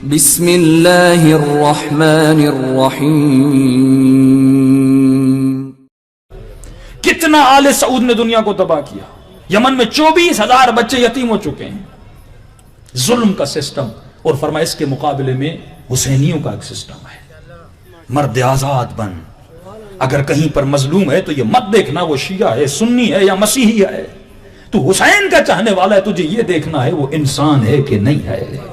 बिस्मिल्लाहिर्रहमानिर्रहीम। कितना आले सऊद ने दुनिया को तबाह किया। यमन में 24,000 बच्चे यतीम हो चुके हैं। जुल्म का सिस्टम। और फरमाया इसके मुकाबले में हुसैनियों का एक सिस्टम है। मर्द आजाद बन। अगर कहीं पर मजलूम है तो ये मत देखना वो शिया है, सुन्नी है या मसीही है। तू हुसैन का चाहने वाला है, तुझे ये देखना है वो इंसान है कि नहीं है।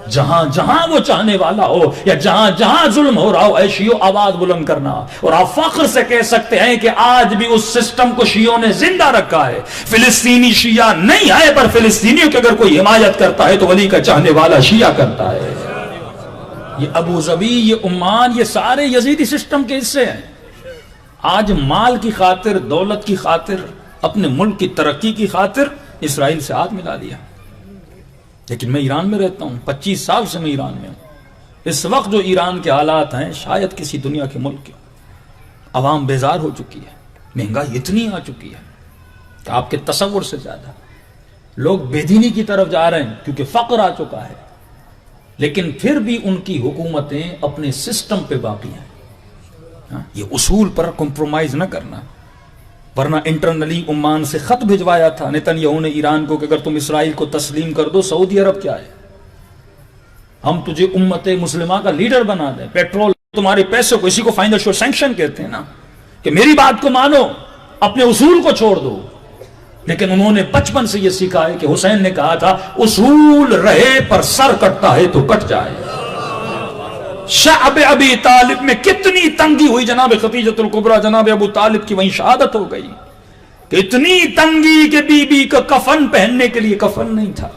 जहां जहां वो चाहने वाला हो या जहां जहां जुल्म हो रहा हो, ऐ शियो आवाज बुलंद करना। और आप फख्र से कह सकते हैं कि आज भी उस सिस्टम को शियों ने जिंदा रखा है। फिलिस्तीनी शिया नहीं है, पर फिलिस्तीनियों की अगर कोई हिमायत करता है तो वली का चाहने वाला शिया करता है। ये अबू ज़बी, ये उम्मान, ये सारे यजीदी सिस्टम के हिस्से हैं। आज माल की खातिर, दौलत की खातिर, अपने मुल्क की तरक्की की खातिर इसराइल से हाथ मिला लिया। लेकिन मैं ईरान में रहता हूं, 25 साल से मैं ईरान में हूं। इस वक्त जो ईरान के हालात हैं, शायद किसी दुनिया के मुल्क के। अवाम बेजार हो चुकी है, महंगाई इतनी आ चुकी है कि आपके तसव्वुर से ज्यादा। लोग बेदीनी की तरफ जा रहे हैं क्योंकि फक्र आ चुका है। लेकिन फिर भी उनकी हुकूमतें अपने सिस्टम पे बाकी हैं। ये उसूल पर कॉम्प्रोमाइज न करना, वरना इंटरनली उम्मान से खत भिजवाया था नेतन्याहू ने ईरान को कि अगर तुम इसराइल को तस्लीम कर दो, सऊदी अरब क्या है, हम तुझे उम्मत मुस्लिमा का लीडर बना दें, पेट्रोल तुम्हारे पैसे को, इसी को फाइनेंशियल सैंक्शन कहते हैं ना, कि मेरी बात को मानो, अपने उसूल को छोड़ दो। लेकिन उन्होंने बचपन से यह सीखा है कि हुसैन ने कहा था, उसूल रहे पर सर कटता है तो कट जाए। शाब अबी तालिब में कितनी तंगी हुई, जनाब खतीजतुल कुबरा जनाब अबू तालिब की वहीं शहादत हो गई। कि इतनी तंगी के बीबी का कफन पहनने के लिए कफन नहीं था,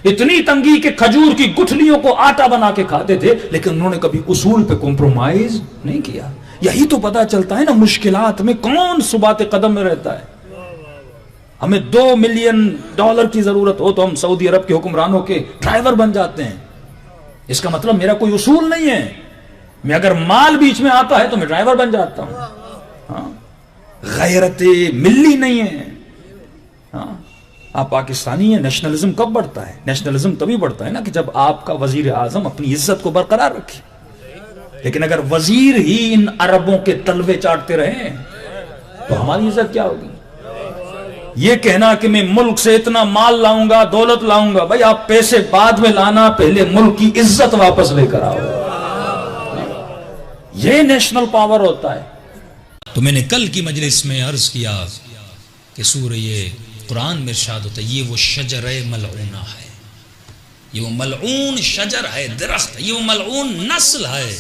इतनी तंगी के खजूर की गुठलियों को आटा बना के खाते थे, लेकिन उन्होंने कभी उसूल पे कॉम्प्रोमाइज नहीं किया। यही तो पता चलता है ना, मुश्किलात में कौन सुबाते कदम में रहता है। हमें $2 मिलियन की जरूरत हो तो हम सऊदी अरब के हुक्मरानों के ड्राइवर बन जाते हैं। इसका मतलब मेरा कोई उसूल नहीं है। मैं अगर माल बीच में आता है तो मैं ड्राइवर बन जाता हूं। हाँ, गैरते मिल्ली नहीं है। हाँ, आप पाकिस्तानी हैं, नेशनलिज्म कब बढ़ता है? नेशनलिज्म तभी बढ़ता है ना कि जब आपका वजीर आजम अपनी इज्जत को बरकरार रखे। लेकिन अगर वजीर ही इन अरबों के तलवे चाटते रहे तो हमारी इज्जत क्या होगी? ये कहना कि मैं मुल्क से इतना माल लाऊंगा, दौलत लाऊंगा, भाई आप पैसे बाद में लाना, पहले मुल्क की इज्जत वापस लेकर आओ। ये नेशनल पावर होता है। तो मैंने कल की मजलिस में अर्ज किया कि सूरह कुरान में इरशाद होता है, ये वो शजर मलऊना है, ये वो मलऊन शजर है, दरख्त, ये वो मलऊन नस्ल है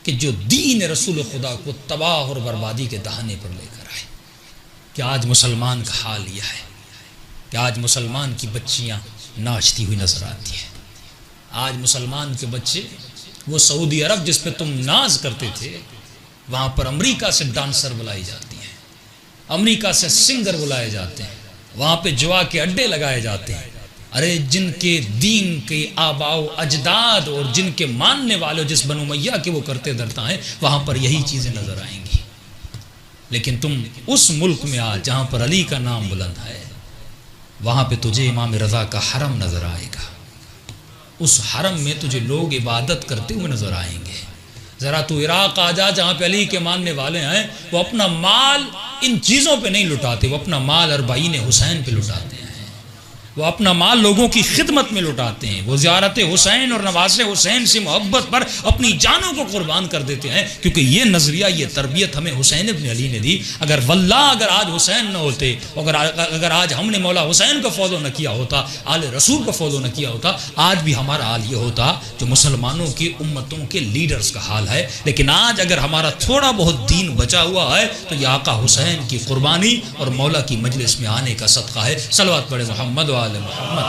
कि जो दीन रसूल खुदा को तबाह और बर्बादी के दहाने पर लेकर आए। कि आज मुसलमान का हाल यह है कि आज मुसलमान की बच्चियां नाचती हुई नजर आती हैं। आज मुसलमान के बच्चे, वो सऊदी अरब जिस पे तुम नाज करते थे, वहाँ पर अमेरिका से डांसर बुलाई जाती हैं, अमेरिका से सिंगर बुलाए जाते हैं, वहाँ पे जुआ के अड्डे लगाए जाते हैं। अरे जिनके दीन के आबाओ अजदाद और जिनके मानने वाले जिस बनु मैया के वो करते धरता है, वहाँ पर यही चीज़ें नजर आएंगी। लेकिन तुम उस मुल्क में आज जहाँ पर अली का नाम बुलंद है, वहाँ पे तुझे इमाम रज़ा का हरम नजर आएगा। उस हरम में तुझे लोग इबादत करते हुए नजर आएंगे। जरा तू इराक आ जा, जहाँ पे अली के मानने वाले हैं, वो अपना माल इन चीज़ों पे नहीं लुटाते, वो अपना माल अरबाईन हुसैन पे लुटाते हैं। वो अपना माल लोगों की खिदमत में लुटाते हैं। वो ज़ियारत हुसैन और नवाज़ हुसैन से मोहब्बत पर अपनी जानों को कुर्बान कर देते हैं, क्योंकि ये नज़रिया, ये तरबियत हमें हुसैन इब्न अली ने दी। अगर वल्लाह अगर आज हुसैन न होते, अगर आज हमने मौला हुसैन को फॉलो न किया होता, आले रसूल को फॉलो न किया होता, आज भी हमारा हाल ये होता जो मुसलमानों की उम्मतों के लीडर्स का हाल है। लेकिन आज अगर हमारा थोड़ा बहुत दीन बचा हुआ है तो ये आका हुसैन की कुर्बानी और मौला की मजलिस में आने का सदका है। सलवात पढ़े मोहम्मद वाले मोहम्मद।